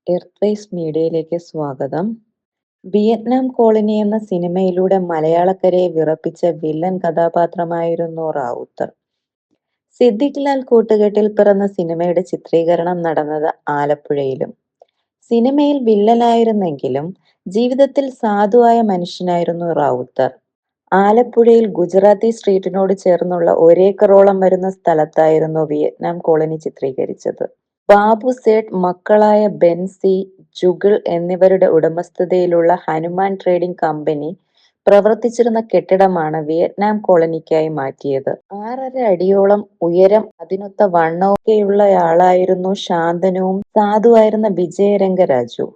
Earthwise മീഡിയയിലേക്ക് സ്വാഗതം. Vietnam colony എന്ന സിനിമയിലൂടെ മലയാളക്കരയെ വിറപ്പിച്ച വില്ലൻ കഥാപാത്രമായിരുന്നു റാവുത്തർ. സിദ്ദിഖ് ലാൽ കൂട്ടുകെട്ടിൽ പിറന്ന സിനിമയുടെ ചിത്രീകരണം നടന്നത് ആലപ്പുഴയിലും. സിനിമയിൽ വില്ലനായിരുന്നെങ്കിലും ജീവിതത്തിൽ സാധുവായ മനുഷ്യനായിരുന്നു റാവുത്തർ. ആലപ്പുഴയിൽ ഗുജറാത്തി സ്ട്രീറ്റിനോട് ചേർന്നുള്ള ഒരേക്കറോളം വരുന്ന സ്ഥലത്തായിരുന്നു വിയറ്റ്നാം കോളനി ചിത്രീകരിച്ചത്. ബാബു സേഠ് മക്കളായ ബെൻസി, ജുഗിൾ എന്നിവരുടെ ഉടമസ്ഥതയിലുള്ള ഹനുമാൻ ട്രേഡിംഗ് കമ്പനി പ്രവർത്തിച്ചിരുന്ന കെട്ടിടമാണ് വിയറ്റ്നാം കോളനിക്കായി മാറ്റിയത്. 6.5 അടിയോളം ഉയരം, അതിനൊത്ത വണ്ണമൊക്കെയുള്ളയാളായിരുന്നു ശാന്തനുവും സാധുവായിരുന്ന വിജയരംഗരാജു.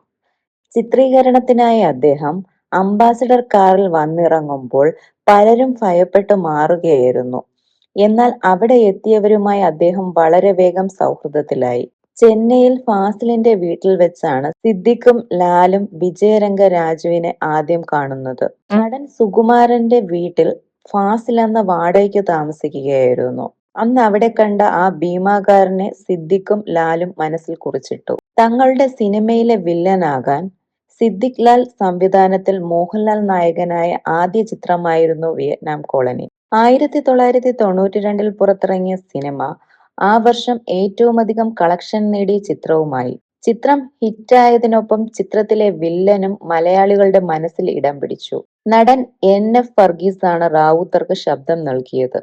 ചിത്രീകരണത്തിനായി അദ്ദേഹം അംബാസഡർ കാറിൽ വന്നിറങ്ങുമ്പോൾ പലരും ഭയപ്പെട്ടു മാറുകയായിരുന്നു. എന്നാൽ അവിടെ എത്തിയവരുമായി അദ്ദേഹം വളരെ വേഗം സൗഹൃദത്തിലായി. ചെന്നൈയിൽ ഫാസിലിന്റെ വീട്ടിൽ വെച്ചാണ് സിദ്ദിഖും ലാലും വിജയരംഗരാജുവിനെ ആദ്യം കാണുന്നത്. നടൻ സുകുമാരന്റെ വീട്ടിൽ ഫാസിൽ അന്ന് വാടകയ്ക്ക് താമസിക്കുകയായിരുന്നു. അന്ന് അവിടെ കണ്ട ആ ഭീമാകാരനെ സിദ്ദിഖും ലാലും മനസ്സിൽ കുറിച്ചിട്ടു. തങ്ങളുടെ സിനിമയിലെ വില്ലനാകാൻ സിദ്ദിഖ് ലാൽ സംവിധാനത്തിൽ മോഹൻലാൽ നായകനായ ആദ്യ ചിത്രമായിരുന്നു വിയറ്റ്നാം കോളനി. 1992 പുറത്തിറങ്ങിയ സിനിമ ആ വർഷം ഏറ്റവുമധികം കളക്ഷൻ നേടിയ ചിത്രവുമായി. ചിത്രം ഹിറ്റായതിനൊപ്പം ചിത്രത്തിലെ വില്ലനും മലയാളികളുടെ മനസ്സിൽ ഇടം പിടിച്ചു. നടൻ NF വർഗീസാണ് റാവുത്തർക്ക് ശബ്ദം നൽകിയത്.